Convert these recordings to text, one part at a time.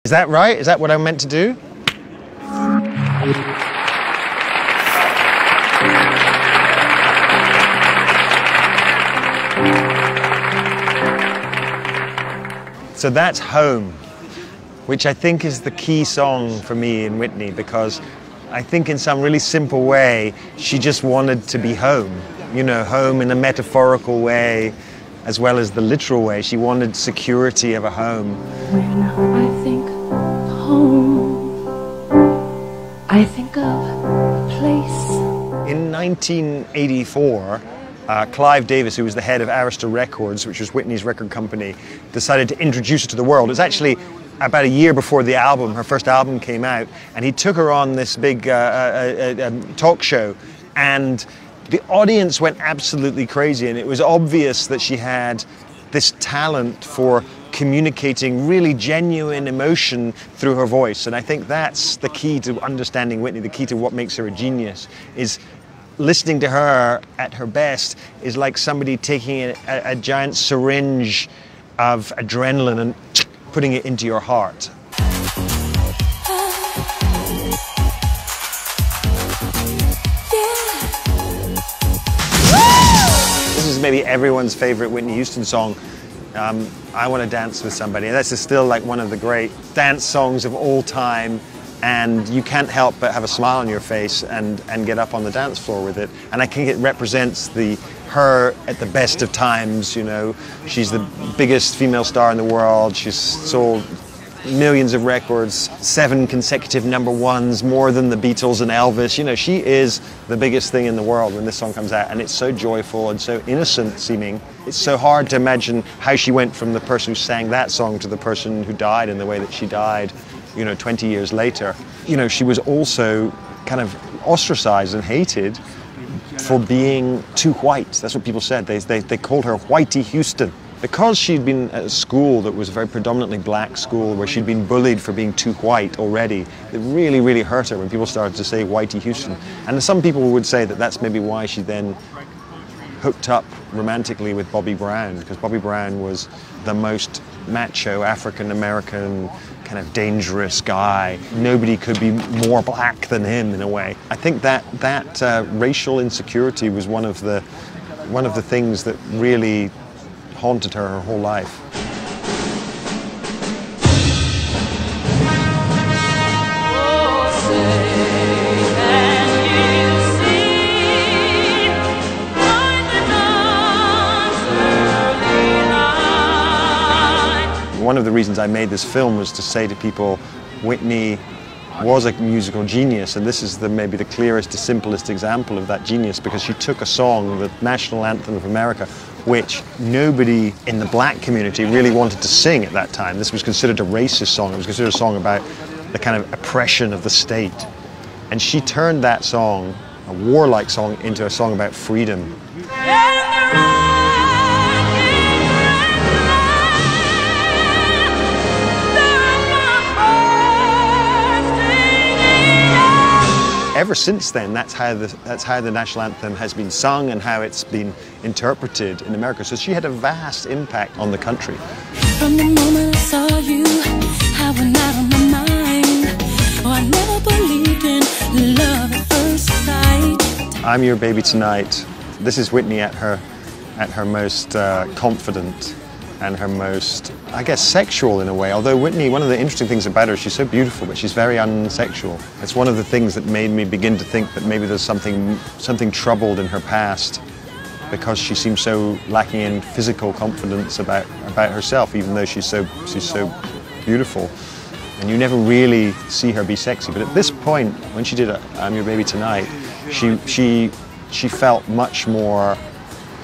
Is that right? Is that what I'm meant to do? So that's Home, which I think is the key song for me in Whitney, because I think in some really simple way, she just wanted to be home. You know, home in a metaphorical way, as well as the literal way. She wanted security of a home. When I think home, I think of a place. In 1984, Clive Davis, who was the head of Arista Records, which was Whitney's record company, decided to introduce her to the world. It was actually about a year before the album, her first album came out, and he took her on this big talk show, and the audience went absolutely crazy, and it was obvious that she had this talent for communicating really genuine emotion through her voice. And I think that's the key to understanding Whitney, the key to what makes her a genius, is listening to her at her best is like somebody taking a giant syringe of adrenaline and putting it into your heart. This is maybe everyone's favorite Whitney Houston song, I Want to Dance with Somebody. And this is still like one of the great dance songs of all time. And you can't help but have a smile on your face and get up on the dance floor with it. And I think it represents her at the best of times, you know. She's the biggest female star in the world. She's sold millions of records, 7 consecutive #1s, more than the Beatles and Elvis. You know, she is the biggest thing in the world when this song comes out. And it's so joyful and so innocent seeming. It's so hard to imagine how she went from the person who sang that song to the person who died in the way that she died, you know, 20 years later. You know, she was also kind of ostracized and hated for being too white. That's what people said. They called her Whitey Houston. Because she'd been at a school that was a very predominantly black school, where she'd been bullied for being too white already, it really, really hurt her when people started to say Whitey Houston. And some people would say that that's maybe why she then hooked up romantically with Bobby Brown, because Bobby Brown was the most macho African-American kind of dangerous guy. Nobody could be more black than him in a way. I think that racial insecurity was one of the things that really haunted her whole life. One of the reasons I made this film was to say to people, Whitney was a musical genius, and this is maybe the clearest, the simplest example of that genius, because she took a song, the national anthem of America, which nobody in the black community really wanted to sing at that time. This was considered a racist song. It was considered a song about the kind of oppression of the state. And she turned that song, a warlike song, into a song about freedom. Ever since then, that's how the national anthem has been sung and how it's been interpreted in America. So she had a vast impact on the country. From the moment I saw you, I went out on my mind. Oh, I never believed in love at first sight. I'm Your Baby Tonight. This is Whitney at her most confident and her most, I guess, sexual in a way. Although Whitney, one of the interesting things about her, she's so beautiful, but she's very unsexual. It's one of the things that made me begin to think that maybe there's something troubled in her past, because she seems so lacking in physical confidence about herself, even though she's so beautiful. And you never really see her be sexy. But at this point, when she did I'm Your Baby Tonight, she felt much more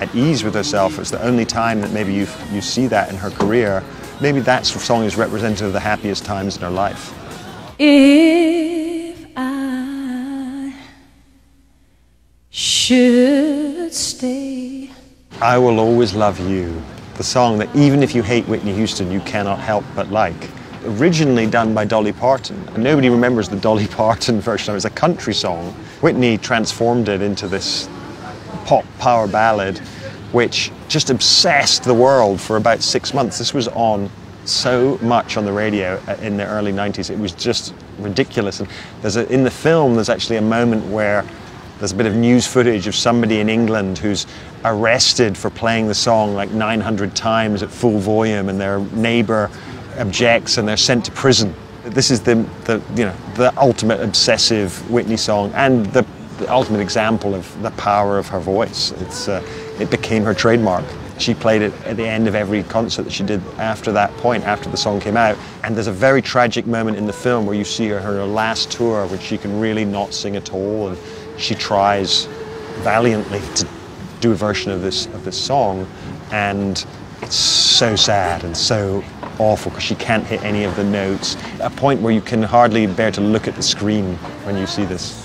at ease with herself. It's the only time that maybe you see that in her career. Maybe that song is representative of the happiest times in her life. If I should stay, I Will Always Love You, the song that even if you hate Whitney Houston, you cannot help but like. Originally done by Dolly Parton, and nobody remembers the Dolly Parton version. It was a country song. Whitney transformed it into this pop power ballad, which just obsessed the world for about 6 months. This was on so much on the radio in the early 90s. It was just ridiculous. And in the film, there's actually a moment where there's a bit of news footage of somebody in England who's arrested for playing the song like 900 times at full volume, and their neighbour objects and they're sent to prison. This is the ultimate obsessive Whitney song, and the ultimate example of the power of her voice. It became her trademark. She played it at the end of every concert that she did after that point, after the song came out. And there's a very tragic moment in the film where you see her last tour, where she can really not sing at all, and she tries valiantly to do a version of this song, and it's so sad and so awful because she can't hit any of the notes. A point where you can hardly bear to look at the screen when you see this.